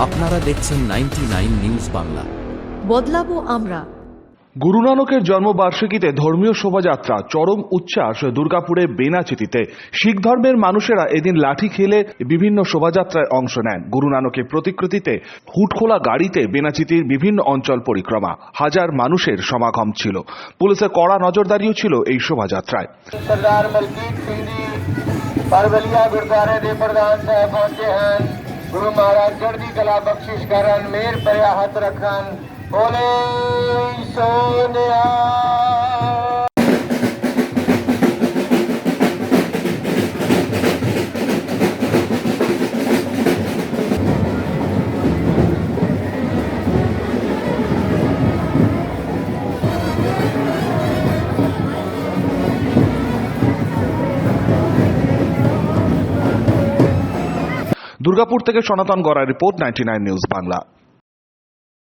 আপনারা দেখছেন 99 নিউজ বাংলা। বদলাবো আমরা। গুরু নানকের জন্মবার্ষিকীতে ধর্মীয় শোভাযাত্রা, চরম উচ্ছ্বাস দুর্গাপুরে বেনাচিতিতে। শিখ ধর্মের মানুষেরা এদিন লাঠি খেলে বিভিন্ন শোভাযাত্রায় অংশ নেন। গুরু নানকের প্রতিকৃতিতে হুটখোলা গাড়িতে বেনাচিতির বিভিন্ন অঞ্চল পরিক্রমা, হাজার মানুষের সমাগম ছিল। পুলিশের কড়া নজরদারিও ছিল এই শোভাযাত্রায়। सरदार मलकीत सिंह जी परवलिया गुरुद्वारे ਦੇ ਪ੍ਰਧਾਨ ਸਾਹਿਬ ਪਹੁੰਚੇ ਹਨ। ਗੁਰੂ ਮਹਾਰਾਜ ਚੜ੍ਹਦੀ ਕਲਾ ਬਖਸ਼ਿਸ਼ ਕਰਨ, ਮਿਹਰ ਭਰਿਆ ਹੱਥ ਰੱਖਣ। ਬੋਲੇ ਸੋਨਿਆ। দুর্গাপুর থেকে সনাতন গড়ার রিপোর্ট, 99 নিউজ বাংলা।